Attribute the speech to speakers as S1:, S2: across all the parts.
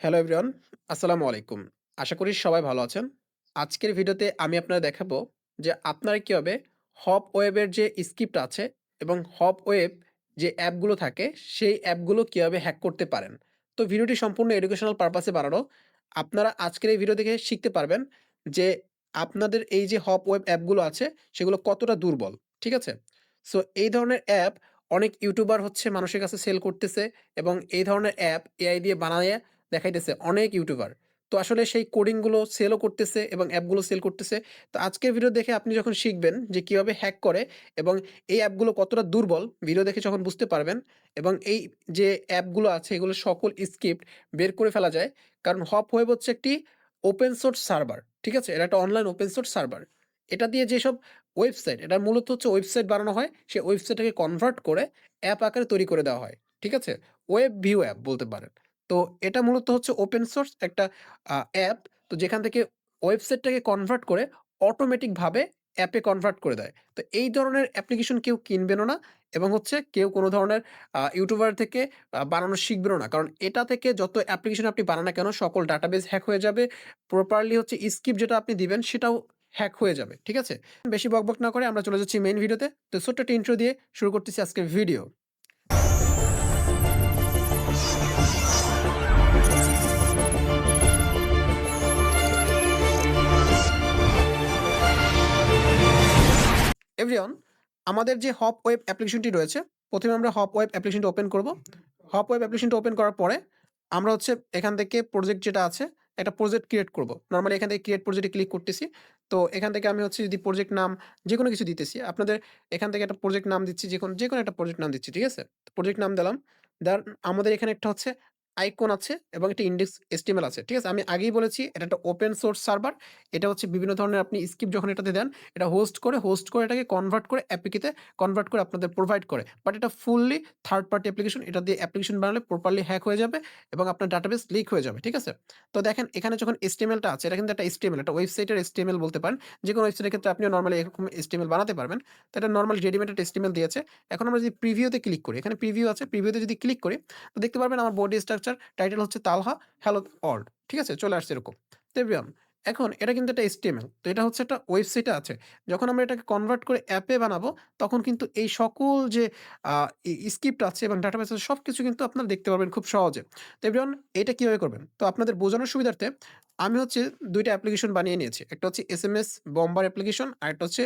S1: Hello everyone, আসসালামু আলাইকুম। আশা করি সবাই ভালো আছেন। আজকের ভিডিওতে আমি আপনাদের দেখাবো যে আপনারা কিভাবে হপ ওয়েবের যে স্ক্রিপ্ট আছে এবং হপ ওয়েব যে অ্যাপগুলো থাকে সেই অ্যাপগুলো কিভাবে হ্যাক করতে পারেন। তো ভিডিওটি সম্পূর্ণ এডুকেশনাল পারপাসে বানানো। আপনারা আজকের এই ভিডিও দেখে শিখতে পারবেন যে আপনাদের এই যে হপ ওয়েব অ্যাপগুলো আছে সেগুলো কতটা দুর্বল। ঠিক আছে? সো এই ধরনের অ্যাপ অনেক ইউটিউবার হচ্ছে মানুষের কাছে সেল করতেছে এবং এই ধরনের অ্যাপ এআই দিয়ে বানায়ে দেখাইতেছে অনেক ইউটিউবার। তো আসলে সেই কোডিংগুলো সেলও করতেছে এবং অ্যাপগুলো সেল করতেছে। তো আজকের ভিডিও দেখে আপনি যখন শিখবেন যে কিভাবে হ্যাক করে এবং এই অ্যাপগুলো কতটা দুর্বল ভিডিও দেখে যখন বুঝতে পারবেন এবং এই যে অ্যাপগুলো আছে এগুলোর সকল স্ক্রিপ্ট বের করে ফেলা যায়। কারণ হপ ওয়েব হচ্ছে একটি ওপেন সোর্স সার্ভার। ঠিক আছে? এটা একটা অনলাইন ওপেন সোর্স সার্ভার। এটা দিয়ে যেসব ওয়েবসাইট, এটা মূলত হচ্ছে ওয়েবসাইট বানানো হয়, সেই ওয়েবসাইটটাকে কনভার্ট করে অ্যাপ আকারে তৈরি করে দেওয়া হয়। ঠিক আছে? ওয়েব ভিউ অ্যাপ বলতে পারেন। তো এটা মূলত হচ্ছে ওপেন সোর্স একটা অ্যাপ। তো যেখান থেকে ওয়েবসাইটটাকে কনভার্ট করে অটোমেটিকভাবে অ্যাপে কনভার্ট করে দেয়। তো এই ধরনের অ্যাপ্লিকেশন কেউ কিনবেনও না এবং হচ্ছে কেউ কোনো ধরনের ইউটিউবার থেকে বানানো শিখবেনও না। কারণ এটা থেকে যত অ্যাপ্লিকেশন আপনি বানান না কেন সকল ডাটাবেস হ্যাক হয়ে যাবে। প্রপারলি হচ্ছে স্ক্রিপ্ট যেটা আপনি দিবেন সেটাও হ্যাক হয়ে যাবে। ঠিক আছে? বেশি বকবক না করে আমরা চলে যাচ্ছি মেইন ভিডিওতে। তো ছোট্ট একটা ইন্ট্রো দিয়ে শুরু করতেছি আজকের ভিডিও। এভরিওয়ান, আমাদের যে হপ ওয়েব অ্যাপ্লিকেশনটি রয়েছে, ১ম এ আমরা হপ ওয়েব অ্যাপ্লিকেশনটা ওপেন করব। হপ ওয়েব অ্যাপ্লিকেশনটা ওপেন করার পরে আমরা হচ্ছে এখান থেকে প্রজেক্ট যেটা আছে, একটা প্রজেক্ট ক্রিয়েট করব। নরমালি এখান থেকে ক্রিয়েট প্রজেক্টে ক্লিক করতেছি। তো এখান থেকে আমি হচ্ছে যদি প্রজেক্ট নাম যেকোনো কিছু দিতেছি। আপনাদের এখান থেকে একটা প্রজেক্ট নাম দিচ্ছি, যেকোনো একটা প্রজেক্ট নাম দিচ্ছি। ঠিক আছে? প্রজেক্ট নাম দিলাম। দেন আমাদের এখানে একটা হচ্ছে আইকন আছে এবং একটা ইনডেক্স HTML আছে। ঠিক আছে? আমি আগেই বলেছি এটা একটা ওপেন সোর্স সার্ভার। এটা হচ্ছে বিভিন্ন ধরনের আপনি স্ক্রিপ্ট যখন এটাতে দেন এটা হোস্ট করে এটাকে কনভার্ট করে অ্যাপিকেতে কনভার্ট করে আপনাদের প্রোভাইড করে। বাট এটা ফুললি থার্ড পার্টি অ্যাপ্লিকেশন। এটা দিয়ে অ্যাপ্লিকেশন বানালে প্রপারলি হ্যাক হয়ে যাবে এবং আপনার ডাটাবেস লিক হয়ে যাবে। ঠিক আছে? তো দেখেন এখানে যখন HTML টা আছে এটা কিন্তু একটা HTML, একটা ওয়েবসাইটের HTML বলতে পারেন। যেকোনো ওয়েবসাইটের ক্ষেত্রে আপনিও নরমালি এরকম HTML বানাতে পারবেন। তো এটা নরমাল রেডিমেড একটা HTML দিয়েছে। এখন আমরা যদি প্রিভিউতে ক্লিক করি, এখানে প্রিভিউ আছে। প্রিভিউতে যদি ক্লিক করি তো দেখতে পারবেন আমার বডি স্ট্রাকচার টাইটেল হচ্ছে তালহা হ্যালো ওয়ার্ল্ড। ঠিক আছে? চলে আসছে এরকম। তো এভরিওয়ান, এখন এটা কিন্তু একটা HTML। তো এটা হচ্ছে একটা ওয়েবসাইটে আছে। যখন আমরা এটাকে কনভার্ট করে অ্যাপে বানাবো, তখন কিন্তু এই সকল যে আ স্ক্রিপ্ট আছে এবং ডাটাবেস আছে সবকিছু কিন্তু আপনারা দেখতে পারবেন খুব সহজে। তো এভরিওয়ান, এটা কিভাবে করবেন? তো আপনাদের বোঝানোর সুবিধার্থে আমি হচ্ছে ২ টা অ্যাপ্লিকেশন বানিয়ে নিয়েছি। একটা হচ্ছে এসএমএস বম্বার অ্যাপ্লিকেশন, আরেকটা হচ্ছে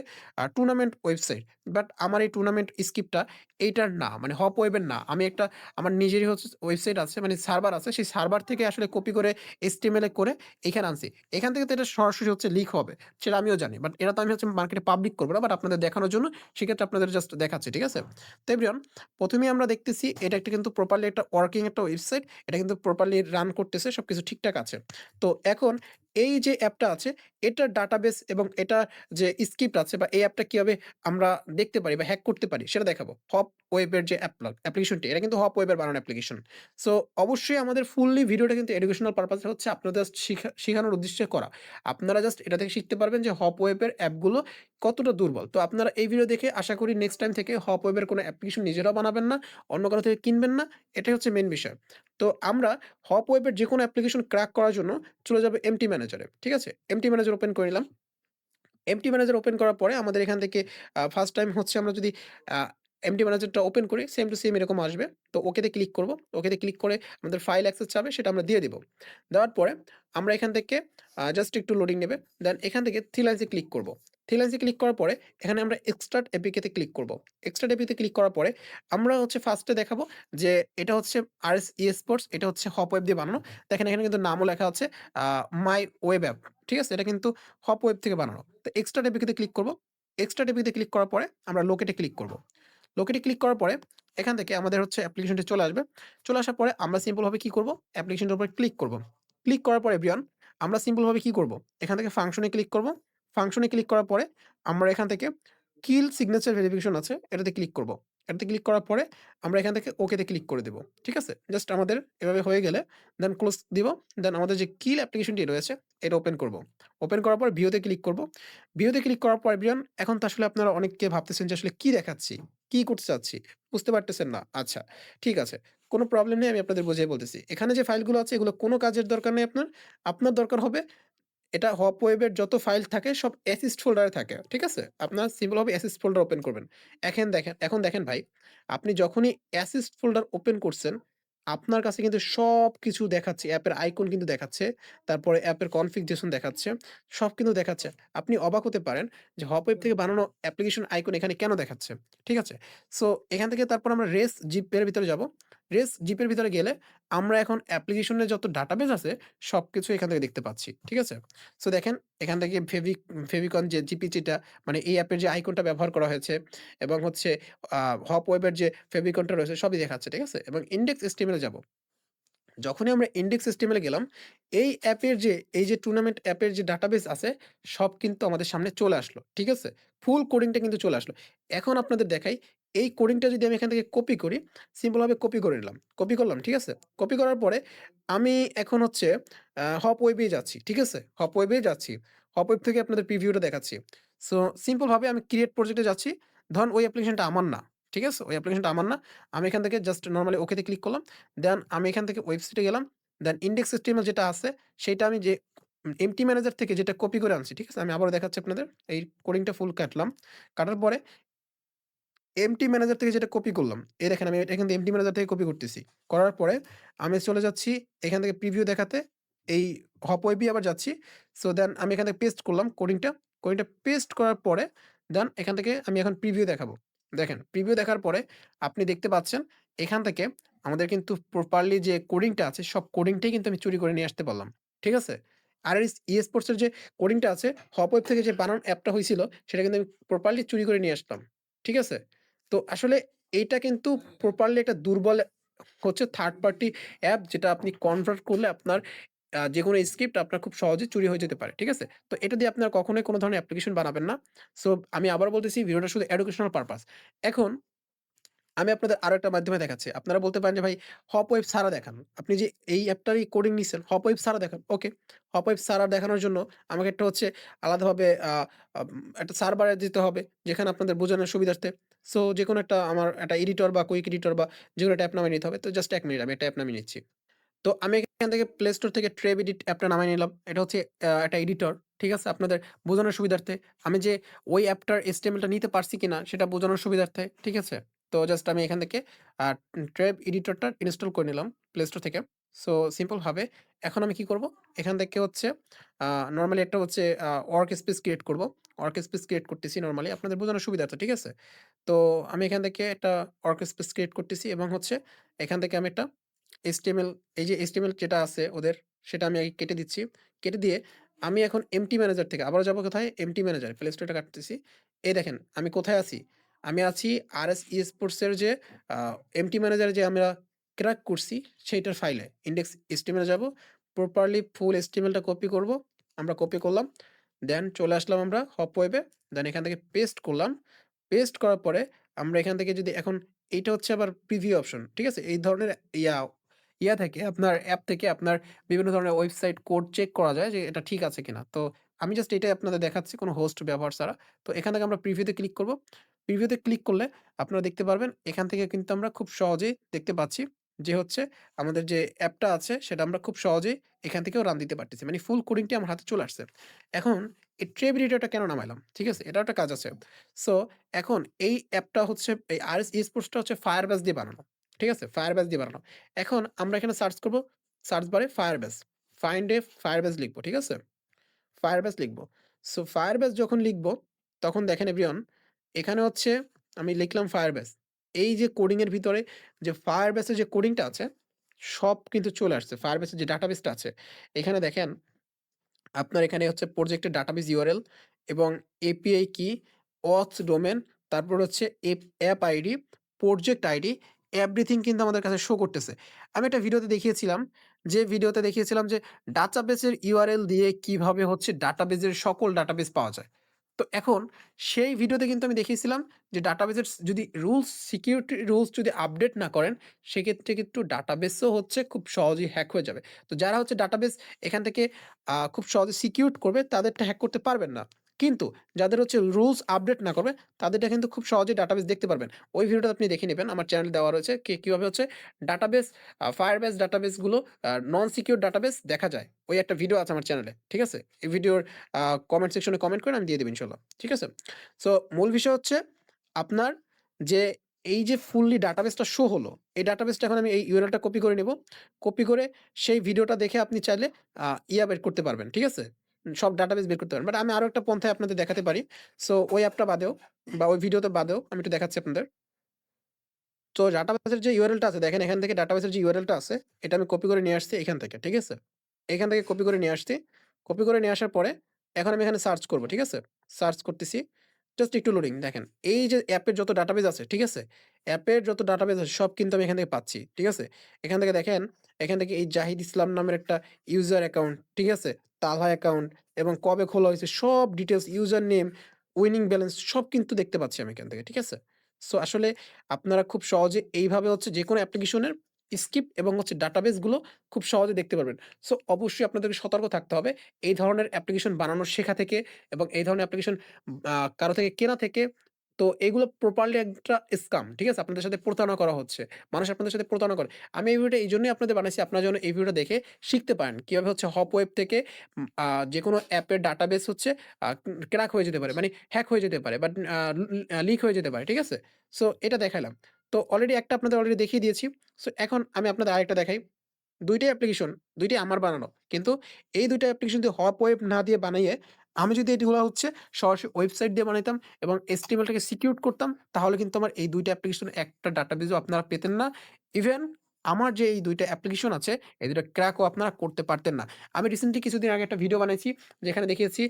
S1: টুর্নামেন্ট ওয়েবসাইট। বাট আমার এই টুর্নামেন্ট স্ক্রিপ্টটা এইটার না, মানে হপ ওয়েবের না। আমি একটা আমার নিজেরই হচ্ছে ওয়েবসাইট আছে, মানে সার্ভার আছে। সেই সার্ভার থেকে আসলে কপি করে HTML এ করে এখানে আনছি। এখান থেকে তো এটা সরাসরি হচ্ছে লিক হবে। সেটা আমিও জানি। বাট এটা তো আমি হচ্ছে মার্কেটে পাবলিক করব না। বাট আপনাদের দেখানোর জন্য সেক্ষেত্রে আপনাদের জাস্ট দেখাচ্ছি। ঠিক আছে? তো এভরিওয়ান, ১ম এই আমরা দেখতেছি এটা একটা কিন্তু প্রপারলি একটা ওয়ার্কিং একটা ওয়েবসাইট। এটা কিন্তু প্রপারলি রান করতেছে। সবকিছু ঠিকঠাক আছে। তো এখন এই যে অ্যাপটা আছে এটার ডাটাবেস এবং এটার যে স্ক্রিপ্ট আছে বা এই অ্যাপটা কিভাবে আমরা দেখতে পারি বা হ্যাক করতে পারি সেটা দেখাবো। হপ ওয়েবের যে অ্যাপ্লিকেশনটি এটা কিন্তু হপ ওয়েবের বানানো অ্যাপ্লিকেশন। সো অবশ্যই আমাদের ফুললি ভিডিওটা কিন্তু এডুকেশনাল পারপাস এ হচ্ছে আপনাদের জাস্ট শিখানোর উদ্দেশ্যে করা। আপনারা জাস্ট এটা থেকে শিখতে পারবেন যে হপ ওয়েবের অ্যাপগুলো কতটা দুর্বল। তো আপনারা এই ভিডিও দেখে আশা করি নেক্সট টাইম থেকে হপ ওয়েবের কোনো অ্যাপ্লিকেশন নিজেরাও বানাবেন না, অন্য কারো থেকে কিনবেন না। এটাই হচ্ছে মেইন বিষয়। তো আমরা হপ ওয়েবের যেকোনো অ্যাপ্লিকেশন ক্র্যাক করার জন্য চলে যাবে এমটি ম্যানেজারে। ঠিক আছে? এমটি ম্যানেজার ওপেন করে নিলাম। এমটি ম্যানেজার ওপেন করার পরে আমাদের এখান থেকে ফার্স্ট টাইম হচ্ছে আমরা যদি আ এমটি ম্যানেজারটা ওপেন করি সেম টু সেম এরকম আসবে। তো ওকেতে ক্লিক করব। ওকেতে ক্লিক করে আমাদের ফাইল অ্যাক্সেস চাবে সেটা আমরা দিয়ে দিব। দেওয়ার পরে আমরা এখান থেকে জাস্ট একটু লোডিং নেবে। দেন এখান থেকে থ্রি লাইনস এ ক্লিক করব। থ্রি লাইনস এ ক্লিক করার পরে এখানে আমরা এক্সট্রাক্ট এপিকে তে ক্লিক করব। এক্সট্রাক্ট এপিকে ক্লিক করার পরে আমরা হচ্ছে ফার্স্ট এ দেখাবো যে এটা হচ্ছে আরএস eSports, এটা হচ্ছে হপ ওয়েব দিয়ে বানানো। দেখেন এখানে কিন্তু নামও লেখা আছে আ মাই ওয়েব অ্যাপ। ঠিক আছে? এটা কিন্তু হপ ওয়েব থেকে বানানো। তো এক্সট্রা এপিকে ক্লিক করব। এক্সট্রা এপিকে ক্লিক করার পরে আমরা লোকেটে ক্লিক করব। লোকেটে ক্লিক করার পরে এখান থেকে আমাদের হচ্ছে অ্যাপ্লিকেশনটি চলে আসবে। চলে আসার পরে আমরা সিম্পল ভাবে কি করব? অ্যাপ্লিকেশনটার উপর ক্লিক করব। ক্লিক করার পরে এভরিওয়ান আমরা সিম্পল ভাবে কি করব? এখান থেকে ফাংশন এ ক্লিক করব। ফাংশন এ ক্লিক করার পরে আমরা এখান থেকে কিল সিগনেচার ভেরিফিকেশন আছে এটাতে ক্লিক করব। এটাতে ক্লিক করার পরে আমরা এখান থেকে ওকে তে ক্লিক করে দেব। ঠিক আছে? জাস্ট আমাদের এভাবে হয়ে গেলে দেন ক্লোজ দিব। দেন আমাদের যে কিল অ্যাপ্লিকেশনটি রয়েছে এটা ওপেন করব। ওপেন করার পর ভিউ তে ক্লিক করব। ভিউ তে ক্লিক করার পর এভরিওয়ান এখন তো আসলে আপনারা অনেকে ভাবতেছেন যে আসলে কি দেখাচ্ছি? কি করতে চাচ্ছি? বুঝতে পারতেছেন না? আচ্ছা, ঠিক আছে। কোনো প্রবলেম নেই, আমি আপনাদের বুঝিয়ে বলতেছি। এখানে যে ফাইলগুলো আছে এগুলো কোনো কাজের দরকার নেই আপনার। আপনার দরকার হবে এটা হপ ওয়েবের যত ফাইল থাকে সব অ্যাসিস্ট ফোল্ডারে থাকে। ঠিক আছে? আপনার সিম্পল ভাবে অ্যাসিস্ট ফোল্ডার ওপেন করবেন। এখন দেখেন ভাই, আপনি যখনই অ্যাসিস্ট ফোল্ডার ওপেন করছেন, আপনার কাছে কিন্তু সবকিছু দেখাচ্ছে। অ্যাপের আইকন কিন্তু দেখাচ্ছে। তারপরে অ্যাপের কনফিগারেশন দেখাচ্ছে। সব কিন্তু দেখাচ্ছে। আপনি অবাক হতে পারেন যে হপ ওয়েব থেকে বানানো অ্যাপ্লিকেশন আইকন এখানে কেন দেখাচ্ছে? ঠিক আছে? সো এখান থেকে তারপর আমরা রেস জিপ এর ভিতরে যাবো। রেস জিপের ভিতরে গেলে আমরা এখন অ্যাপ্লিকেশনের যত ডাটাবেস আছে সবকিছু এখান থেকে দেখতে পাচ্ছি। ঠিক আছে? সো দেখেন এখান থেকে ফেভিকন যে জিপিজিটা মানে এই অ্যাপের যে আইকনটা ব্যবহার করা হয়েছে এবং হচ্ছে হপ ওয়েবের যে ফেভিকনটা রয়েছে সবই দেখাচ্ছে। ঠিক আছে? এবং ইনডেক্স HTML এ যাবো। যখনই আমরা ইনডেক্স HTML এ গেলাম, এই অ্যাপের যে এই যে টুর্নামেন্ট অ্যাপের যে ডাটাবেস আছে সব কিন্তু আমাদের সামনে চলে আসলো। ঠিক আছে? ফুল কোডিংটা কিন্তু চলে আসলো। এখন আপনাদের দেখাই এই কোডিংটা যদি আমি এখান থেকে কপি করি, সিম্পল ভাবে কপি করে নিলাম। কপি করলাম, ঠিক আছে? কপি করার পরে আমি এখন হচ্ছে হপ ওয়েবে যাচ্ছি। ঠিক আছে? হপ ওয়েবে যাচ্ছি। হপ ওয়েব থেকে আপনাদের প্রিভিউটা দেখাচ্ছি। সো সিম্পল ভাবে আমি ক্রিয়েট প্রজেক্টে যাচ্ছি। ধরুন ওই অ্যাপ্লিকেশনটা আমার না। ঠিক আছে? ওই অ্যাপ্লিকেশনটা আমার না। আমি এখান থেকে জাস্ট নরমালি ওকেতে ক্লিক করলাম। দেন আমি এখান থেকে ওয়েবসাইটে গেলাম। দেন ইনডেক্স HTML যেটা আছে সেইটা আমি যে এমটি ম্যানেজার থেকে যেটা কপি করে আনছি, ঠিক আছে? আমি আবারও দেখাচ্ছি আপনাদের। এই কোডিংটা ফুল কাটলাম। কাটার পরে এমটি ম্যানেজার থেকে যেটা কপি করলাম, এই দেখেন আমি এখান থেকে এমটি ম্যানেজার থেকে কপি করতেছি। করার পরে আমি চলে যাচ্ছি এখান থেকে প্রিভিউ দেখাতে, এই হপ ওয়েবে আবার যাচ্ছি। সো দেন আমি এখান থেকে পেস্ট করলাম কোডিংটা পেস্ট করার পরে দেন এখান থেকে আমি এখন প্রিভিউ দেখাবো। দেখেন প্রিভিউ দেখার পরে আপনি দেখতে পাচ্ছেন এখান থেকে আমাদের কিন্তু প্রপারলি যে কোডিংটা আছে সব কোডিংটাই কিন্তু আমি চুরি করে নিয়ে আসতে পারলাম। ঠিক আছে? আর স্পোর্টস এর যে কোডিংটা আছে হপ ওয়েব থেকে যে বানানো অ্যাপটা হইছিল সেটা কিন্তু আমি প্রপারলি চুরি করে নিয়ে আসলাম। ঠিক আছে? তো আসলে এইটা কিন্তু প্রপারলি একটা দুর্বল হচ্ছে থার্ড পার্টি অ্যাপ যেটা আপনি কনভার্ট করলে আপনার যেকোনো স্ক্রিপ্ট আপনার খুব সহজে চুরি হয়ে যেতে পারে। ঠিক আছে? তো এটা দিয়ে আপনারা কখনোই কোনো ধরনের অ্যাপ্লিকেশন বানাবেন না। সো আমি আবার বলতেছি ভিডিওটা শুধু এডুকেশনাল পারপাস। এখন আমি আপনাদের আরো একটা মাধ্যমে দেখাচ্ছি। আপনারা বলতে পারেন যে, "ভাই হপ ওয়েব ছাড়া দেখান।" আপনি যে এই অ্যাপটারই কোডিং নিছেন, হপ ওয়েব ছাড়া দেখান। ওকে। হপ ওয়েব ছাড়া দেখানোর জন্য আমাকে একটা হচ্ছে আলাদাভাবে একটা সার্ভারে যেতে হবে, যেখানে আপনাদের বোঝানোর সুবিধার্থে। সো যেকোনো একটা আমার একটা এডিটর বা কুইক এডিটর বা যেকোনো একটা অ্যাপ নামিয়ে নিতে হবে। তো জাস্ট ১ মিনিট আমি একটা অ্যাপ নামিয়ে নিচ্ছি। তো আমি এখান থেকে প্লে স্টোর থেকে ট্রেভ এডিট অ্যাপটা নামায় নিলাম। এটা হচ্ছে একটা এডিটর। ঠিক আছে? আপনাদের বোঝানোর সুবিধার্থে। আমি যে ওই অ্যাপটার HTML টা নিতে পারছি কিনা সেটা বোঝানোর সুবিধার্থে। ঠিক আছে? তো জাস্ট আমি এখান থেকে আ ট্রেভ এডিটরটা ইনস্টল করে নিলাম প্লে স্টোর থেকে। সো সিম্পল ভাবে এখন আমি কি করব? এখান থেকে হচ্ছে আ নরমালি একটা হচ্ছে ওয়ার্ক স্পেস ক্রিয়েট করব। ওয়ার্ক স্পেস ক্রিয়েট করতেছি নরমালি আপনাদের বোঝানোর সুবিধার্থে। ঠিক আছে? তো আমি এখান থেকে একটা ওয়ার্ক স্পেস ক্রিয়েট করতেছি এবং হচ্ছে এখান থেকে আমি একটা HTML এই যে HTML যেটা আছে ওদের সেটা আমি আগে কেটে দিচ্ছি। কেটে দিয়ে আমি এখন এমটি ম্যানেজার থেকে আবারও যাবো কোথায়? MT manager. প্লে স্টোরটা কাটতেছি। এই দেখেন আমি কোথায় আছি? আমি আছি RS eSports এর যে আ এমটি ম্যানেজার যে আমরা ক্র্যাক করছি সেইটার ফাইলে। ইনডেক্স HTML এ যাবো। প্রপারলি ফুল HTML টা কপি করব। আমরা কপি করলাম। দেন চলে আসলাম আমরা হপ ওয়েবে। দেন এখান থেকে পেস্ট করলাম। পেস্ট করার পরে আমরা এখান থেকে যদি এখন এইটা হচ্ছে আবার প্রিভিউ অপশন। ঠিক আছে? এই ধরনের ইয়া ইয়া থেকে আপনার অ্যাপ থেকে আপনার বিভিন্ন ধরনের ওয়েবসাইট কোড চেক করা যায় যে এটা ঠিক আছে কিনা। তো আমি জাস্ট এটাই আপনাদের দেখাচ্ছি কোনো হোস্ট ব্যবহার ছাড়া। তো এখান থেকে আমরা প্রিভিউতে ক্লিক করব। প্রিভিউতে ক্লিক করলে আপনারা দেখতে পারবেন এখান থেকে কিন্তু আমরা খুব সহজেই দেখতে পাচ্ছি যে হচ্ছে আমাদের যে অ্যাপটা আছে সেটা আমরা খুব সহজেই এখান থেকেও রান দিতে পারতেছি। মানে ফুল কোডিংটি আমার হাতে চলে আসছে। এখন এই ট্রেভ এডিটরটা কেন নামাইলাম? ঠিক আছে? এটাও একটা কাজ আছে। সো এখন এই অ্যাপটা হচ্ছে এই RS eSports টা হচ্ছে Firebase দিয়ে বানানো। ঠিক আছে? Firebase দিয়ে বানানো। এখন আমরা এখানে সার্চ করব। সার্চ বারে Firebase। ফাইন্ড এ Firebase লিখব। ঠিক আছে? Firebase লিখব। সো Firebase যখন লিখব তখন দেখেন এভরিওয়ান এখানে হচ্ছে আমি লিখলাম Firebase। এই যে কোডিং এর ভিতরে যে Firebase এর যে কোডিংটা আছে সব কিন্তু চলে আসছে। Firebase এর যে ডাটাবেসটা আছে এখানে দেখেন আপনার এখানে হচ্ছে প্রজেক্টের ডাটাবেস URL এবং API কি, auth ডোমেইন, তারপর হচ্ছে app ID, project ID everything কিন্তু আমাদের কাছে শো করতেছে। আমি একটা ভিডিওতে দেখিয়েছিলাম যে ডাটাবেসের URL দিয়ে কিভাবে হচ্ছে ডাটাবেসের সকল ডাটাবেস পাওয়া যায়। তো এখন সেই ভিডিওতে কিন্তু আমি দেখিয়েছিলাম যে ডাটাবেসের যদি সিকিউরিটি রুলস যদি আপডেট না করেন সেক্ষেত্রে কিন্তু ডাটাবেসও হচ্ছে খুব সহজেই হ্যাক হয়ে যাবে। তো যারা হচ্ছে ডাটাবেস এখান থেকে খুব সহজে সিকিউরড করবে তাদেরটা হ্যাক করতে পারবেন না। কিন্তু যাদের হচ্ছে রুলস আপডেট না করবে তাদেরটা কিন্তু খুব সহজেই ডাটাবেস দেখতে পারবেন। ওই ভিডিওটা আপনি দেখে নিবেন। আমার চ্যানেলে দেওয়া রয়েছে কিভাবে হচ্ছে ডাটাবেস Firebase ডাটাবেসগুলো নন সিকিউর ডাটাবেস দেখা যায়। ওই একটা ভিডিও আছে আমার চ্যানেলে। ঠিক আছে? এই ভিডিওর কমেন্ট সেকশনে কমেন্ট করেন আমি দিয়ে দেব ইনশাআল্লাহ। ঠিক আছে? সো মূল বিষয় হচ্ছে আপনার যে এই যে ফুললি ডাটাবেসটা শো হলো, এই ডাটাবেসটা এখন আমি এই URL টা কপি করে নিব। কপি করে সেই ভিডিওটা দেখে আপনি চাইলে বের করতে পারবেন। ঠিক আছে? সব ডাটাবেস বের করতে পারবেন। বাট আমি আরো একটা পন্থায় আপনাদের দেখাতে পারি। সো ওই অ্যাপটা বাদেও বা ওই ভিডিওতে বাদেও আমি একটু দেখাচ্ছি আপনাদের। তো ডাটাবেসের যে ইউআরএলটা আছে দেখেন এখান থেকে ডাটাবেসের যে ইউআরএলটা আছে এটা আমি কপি করে নিয়ে আসছি এখান থেকে। ঠিক আছে? এখান থেকে কপি করে নিয়ে আসছি। কপি করে নিয়ে আসার পরে এখন আমি এখানে সার্চ করব। ঠিক আছে? সার্চ করতেছি। জাস্ট একটু লোডিং দেখেন। এই যে অ্যাপের যত ডাটাবেস আছে, ঠিক আছে? অ্যাপের যত ডাটাবেস আছে সব কিন্তু আমি এখান থেকে পাচ্ছি। ঠিক আছে? এখান থেকে দেখেন, এখান থেকে এই জাহিদ ইসলাম নামের একটা ইউজার অ্যাকাউন্ট, ঠিক আছে? তালহা অ্যাকাউন্ট এবং কবে খোলা হয়েছে সব details, user name, winning balance সব কিন্তু দেখতে পাচ্ছি আমি এখান থেকে। ঠিক আছে? সো আসলে আপনারা খুব সহজে এইভাবে হচ্ছে যেকোনো অ্যাপ্লিকেশনের স্কিপ এবং হচ্ছে ডাটাবেসগুলো খুব সহজে দেখতে পারবেন। সো অবশ্যই আপনাদেরকে সতর্ক থাকতে হবে এই ধরনের অ্যাপ্লিকেশন বানানো শেখা থেকে এবং এই ধরনের অ্যাপ্লিকেশন কারো থেকে কেনা থেকে। তো এগুলো প্রপারলি একটা স্কাম। ঠিক আছে? আপনাদের সাথে প্রতারণা করা হচ্ছে। মানুষ আপনাদের সাথে প্রতারণা করে। আমি এই ভিডিওটা এইজন্যই আপনাদের বানাইছি আপনারা যেন এই ভিডিওটা দেখে শিখতে পারেন। কিভাবে হচ্ছে হপওয়েব থেকে যেকোনো অ্যাপের ডাটাবেস হচ্ছে ক্র্যাক হয়ে যেতে পারে। মানে হ্যাক হয়ে যেতে পারে বাট লিক হয়ে যেতে পারে। ঠিক আছে? সো এটা দেখাইলাম। তো অলরেডি একটা আপনাদের অলরেডি দেখিয়ে দিয়েছি। সো এখন আমি আপনাদের আরেকটা দেখাই। ২ টাই অ্যাপ্লিকেশন, ২ টাই আমার বানানো। কিন্তু এই ২ টা অ্যাপ্লিকেশন যদি হপ ওয়েব না দিয়ে বানাইয়ে আমি যদি এগুলা হচ্ছে সরাসরি ওয়েবসাইট দিয়ে বানাইতাম এবং HTML টাকে সিকিউরড করতাম তাহলে কিন্তু আমার এই ২ টা অ্যাপ্লিকেশন একটা ডাটাবেজও আপনারা পেতেন না। ইভেন আমার যে এই ২ টা অ্যাপ্লিকেশন আছে এই ২ টা ক্র্যাকও আপনারা করতে পারতেন না। আমি রিসেন্টলি কিছুদিন আগে একটা ভিডিও বানাইছি যেখানে দেখিয়েছি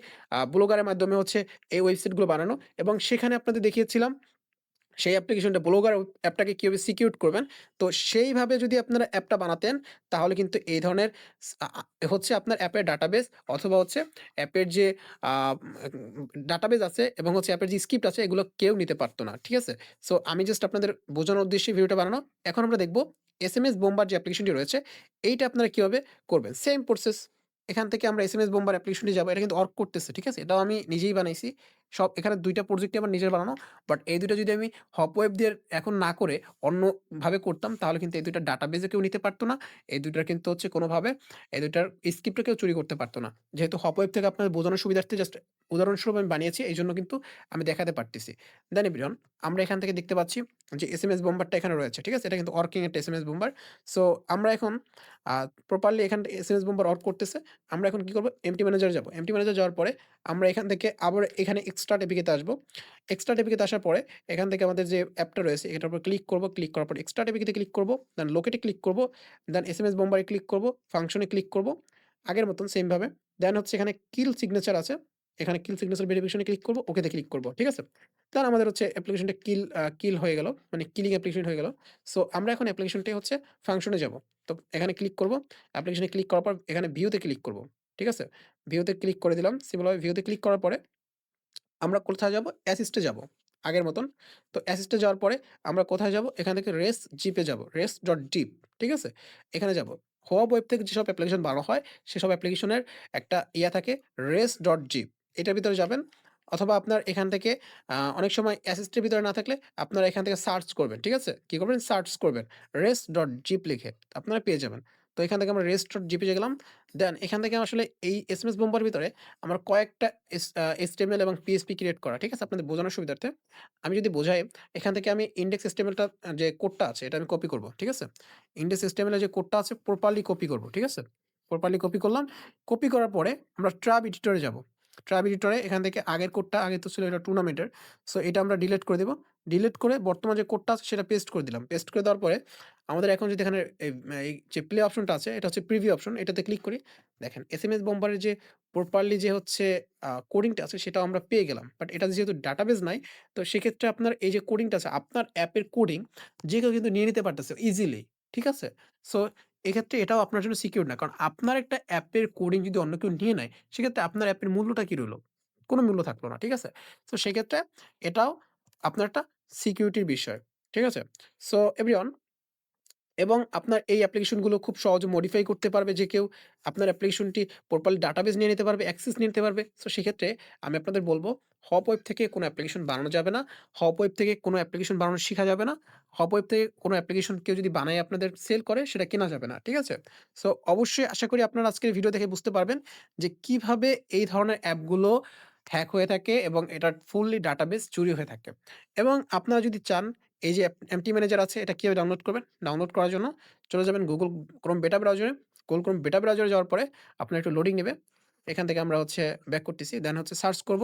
S1: ব্লগারের মাধ্যমে হচ্ছে এই ওয়েবসাইটগুলো বানানো এবং সেখানে আপনাদের দেখিয়েছিলাম সেই অ্যাপ্লিকেশনটা ব্লগার অ্যাপটাকে কিভাবে সিকিউর করবেন। তো সেইভাবে যদি আপনারা অ্যাপটা বানাতেন তাহলে কিন্তু এই ধরনের স আ আ হচ্ছে আপনার অ্যাপের ডাটাবেস অথবা হচ্ছে অ্যাপের যে আ ডাটাবেস আছে এবং হচ্ছে অ্যাপের যে স্ক্রিপ্ট আছে এগুলো কেউ নিতে পারত না। ঠিক আছে? সো আমি জাস্ট আপনাদের বোঝানোর উদ্দেশ্যে ভিডিওটা বানানো। এখন আমরা দেখব এসএমএস বোম্বার যে অ্যাপ্লিকেশনটি রয়েছে এইটা আপনারা কিভাবে করবেন। Same process. এখান থেকে আমরা এসএমএস বোম্বার অ্যাপ্লিকেশনটি যাবো। এটা কিন্তু ওয়ার্ক করতেছে। ঠিক আছে? এটাও আমি নিজেই বানাইছি। সব এখানে ২ টা প্রজেক্টই আমার নিজের বানানো। বাট এই ২ টা যদি আমি হপওয়েব দিয়ে এখন না করে অন্যভাবে করতাম তাহলে কিন্তু এই ২ টা ডাটাবেজও কেউ নিতে পারত না। এই ২ টার কিন্তু হচ্ছে কোনোভাবে এই ২ টার স্ক্রিপ্টও কেউ চুরি করতে পারত না। যেহেতু হপওয়েব থেকে আপনাদের বোঝানোর সুবিধার্থে জাস্ট উদাহরণস্বরূপ আমি বানিয়েছি। এইজন্য কিন্তু আমি দেখাতে পারতেছি। দেন এভরিওয়ান আমরা এখান থেকে দেখতে পাচ্ছি যে এসএমএস বোম্বারটা এখানে রয়েছে। ঠিক আছে? এটা কিন্তু ওয়ার্কিং একটা এসএমএস বোম্বার। সো আমরা এখন আ প্রপারলি এখান থেকে এসএমএস বোম্বার ওয়ার্ক করতেছে। আমরা এখন কি করব? এমটি ম্যানেজারে যাবো। এমটি ম্যানেজারে যাওয়ার পরে আমরা এখান থেকে আবার এখানে এক্সট্রা এপিকে আসবো। এক্সট্রা এপিকে আসার পরে এখান থেকে আমাদের যে অ্যাপটা রয়েছে এটার উপর ক্লিক করব। ক্লিক করার পর এক্সট্রা এপিকে ক্লিক করব। দেন লোকেটে ক্লিক করব। দেন এসএমএস বোম্বারে ক্লিক করব। ফাংশনে ক্লিক করব। আগের মতন সেম ভাবে। দেন হচ্ছে এখানে কিল সিগনেচার আছে। এখানে কিল সিগনেচার ভেরিফিকেশন এ ক্লিক করব। ওকেতে ক্লিক করব। ঠিক আছে? দেন আমাদের হচ্ছে অ্যাপ্লিকেশনটা কিল হয়ে গেল। মানে কিলিং অ্যাপ্লিকেশন হয়ে গেল। সো আমরা এখন অ্যাপ্লিকেশনটাই হচ্ছে ফাংশনে যাব। তো এখানে ক্লিক করব। অ্যাপ্লিকেশনে ক্লিক করার পর এখানে ভিউ তে ক্লিক করব। ঠিক আছে? ভিউ তে ক্লিক করে দিলাম। সিম্পলভাবে ভিউ তে ক্লিক করার পরে আমরা কোথায় যাব? অ্যাসিস্ট এ যাব। আগের মতন। তো অ্যাসিস্ট এ যাওয়ার পরে আমরা কোথায় যাব? এখান থেকে রেস জিপ এ যাব। res.zip ঠিক আছে? এখানে যাব। হোয়াব ওয়েব থেকে যেসব অ্যাপ্লিকেশন বানানো হয়, সেসব অ্যাপ্লিকেশনের একটা থাকে res.zip এটার ভিতরে যাবেন। অথবা আপনার এখান থেকে অনেক সময় অ্যাসিস্ট এর ভিতরে না থাকলে আপনারা এখান থেকে সার্চ করবেন। ঠিক আছে? কি করবেন? সার্চ করবেন। res.zip লিখে আপনারা পেয়ে যাবেন। তো এখান থেকে আমরা res.zip এ গেলাম। দেন এখান থেকে আসলে এই এসএমএস বোম্বার ভিতরে আমার কয়েকটা HTML এবং PHP ক্রিয়েট করা। ঠিক আছে? আপনাদের বোঝানোর সুবিধার্থে। আমি যদি বোঝাই, এখান থেকে আমি ইনডেক্স HTML টা যে কোডটা আছে এটা আমি কপি করব। ঠিক আছে? ইনডেক্স HTML এর যে কোডটা আছে প্রপারলি কপি করব। ঠিক আছে? প্রপারলি কপি করলাম। কপি করার পরে আমরা ট্রাব এডিটরে যাব। ট্রাব এডিটরে এখান থেকে আগের কোডটা আগে তো ছিল এটা টুর্নামেন্টের। সো এটা আমরা ডিলিট করে দেব। ডিলিট করে বর্তমান যে কোডটা আছে সেটা পেস্ট করে দিলাম। পেস্ট করে দেওয়ার পরে আমাদের এখন যদি এখানে এই যে প্লে অপশনটা আছে এটা হচ্ছে প্রিভিউ অপশন। এটাতে ক্লিক করি। দেখেন এসএমএস বোম্বারের যে প্রপারলি যে হচ্ছে কোডিংটা আছে সেটাও আমরা পেয়ে গেলাম। বাট এটা যেহেতু ডাটাবেস নাই, তো সেক্ষেত্রে আপনার এই যে কোডিংটা আছে, আপনার অ্যাপের কোডিং যে কেউ কিন্তু নিয়ে নিতে পারতেছে ইজিলি। ঠিক আছে? সো এক্ষেত্রে এটাও আপনার জন্য সিকিউর না। কারণ আপনার একটা অ্যাপের কোডিং যদি অন্য কেউ নিয়ে নেয়, সেক্ষেত্রে আপনার অ্যাপের মূল্যটা কি রইলো? কোনো মূল্য থাকলো না। ঠিক আছে? সো সেক্ষেত্রে এটাও আপনার একটা সিকিউরিটির বিষয়। ঠিক আছে? সো এভরিওয়ান এবং আপনার এই অ্যাপ্লিকেশনগুলো খুব সহজে মডিফাই করতে পারবে যে কেউ। আপনার অ্যাপ্লিকেশনটি প্রপারলি ডাটাবেস নিয়ে নিতে পারবে, অ্যাক্সেস নিয়ে নিতে পারবে। সো সেক্ষেত্রে আমি আপনাদের বলব হপওয়েব থেকে কোনো অ্যাপ্লিকেশন বানানো যাবে না। হপওয়েব থেকে কোনো অ্যাপ্লিকেশন বানানো শিখা যাবে না। হপওয়েব থেকে কোনো অ্যাপ্লিকেশন কেউ যদি বানায় আপনাদের সেল করে সেটা কেনা যাবে না। ঠিক আছে? সো অবশ্যই আশা করি আপনারা আজকের ভিডিও দেখে বুঝতে পারবেন যে কিভাবে এই ধরনের অ্যাপগুলো হ্যাক হয়ে থাকে এবং এটার ফুললি ডাটাবেস চুরি হয়ে থাকে। এবং আপনারা যদি চান এই যে এমটি ম্যানেজার আছে এটা কিভাবে ডাউনলোড করবেন? ডাউনলোড করার জন্য চলে যাবেন Google Chrome বেটা ব্রাউজারে। Google Chrome বেটা ব্রাউজারে যাওয়ার পরে আপনার একটু লোডিং নেবে। এখান থেকে আমরা হচ্ছে ব্যাক করতেছি। দেন হচ্ছে সার্চ করব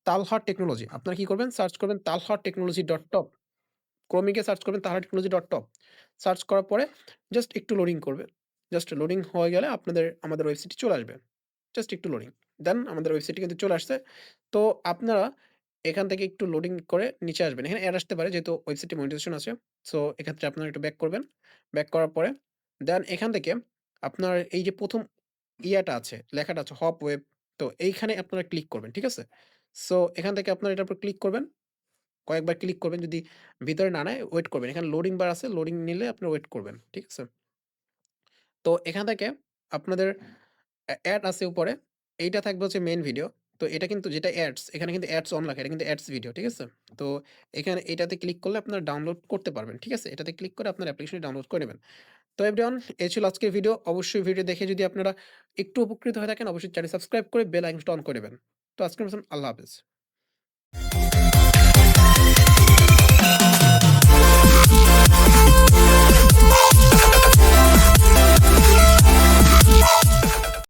S1: তালহা টেকনোলজি। আপনারা কি করবেন? সার্চ করবেন talhatechnology.top। Chrome এ গিয়ে সার্চ করবেন talhatechnology.top। সার্চ করার পরে জাস্ট একটু লোডিং করবে। জাস্ট লোডিং হয়ে গেলে আমাদের ওয়েবসাইটে চলে আসবে। জাস্ট একটু লোডিং। দেন আমাদের ওয়েবসাইটে কিন্তু চলে আসছে। তো আপনারা এখান থেকে একটু লোডিং করে নিচে আসবেন। এখানে এড আসতে পারে যেহেতু ওয়েবসাইটে মনিটাইজেশন আছে। সো এক্ষেত্রে আপনারা একটু ব্যাক করবেন। ব্যাক করার পরে দেন এখান থেকে আপনার এই যে ১ম ইয়াটা আছে, লেখাটা আছে হপ ওয়েব। তো এইখানে আপনারা ক্লিক করবেন। ঠিক আছে? সো এখান থেকে আপনারা এটার উপর ক্লিক করবেন। কয়েকবার ক্লিক করবেন। যদি ভিতরে না নেয় ওয়েট করবেন। এখানে লোডিং বার আছে। লোডিং নিলে আপনারা ওয়েট করবেন। ঠিক আছে? তো এখান থেকে আপনাদের অ্যাড আছে উপরে। এইটা থাকবে হচ্ছে মেইন ভিডিও। তো এটা কিন্তু যেটা অ্যাডস, এখানে কিন্তু অ্যাডস অন লেখা। এটা কিন্তু অ্যাডস ভিডিও। ঠিক আছে? তো এখানে এটাতে ক্লিক করলে আপনারা ডাউনলোড করতে পারবেন। ঠিক আছে? এটাতে ক্লিক করে আপনার অ্যাপ্লিকেশনটি ডাউনলোড করে নেবেন। তো এভরিওয়ান এই ছিল আজকের ভিডিও। অবশ্যই ভিডিও দেখে যদি আপনারা একটু উপকৃত হয়ে থাকেন অবশ্যই চ্যানেল সাবস্ক্রাইব করে বেল আইকনটা অন করে দিবেন। তো আজকের মতন আল্লাহ হাফেজ।